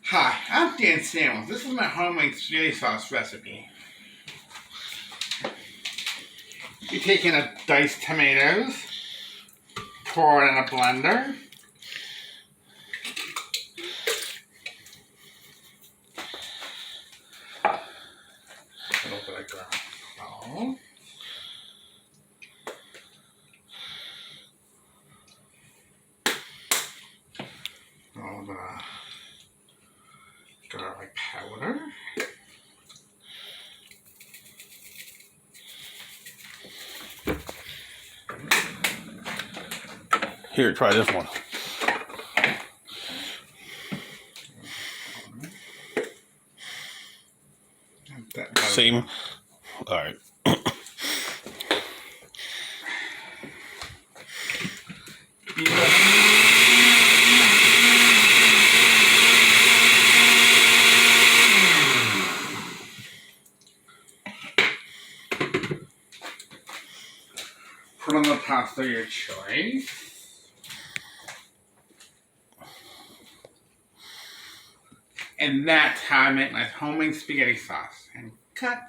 Hi, I'm Dan Samuels. This is my homemade spaghetti sauce recipe. You're taking a diced tomatoes, pour it in a blender. A little bit of ground salt. A little bit of garlic powder. Here, try this one. Same. All right. Put on the pasta of your choice. And that's how I make my homemade spaghetti sauce. And cut.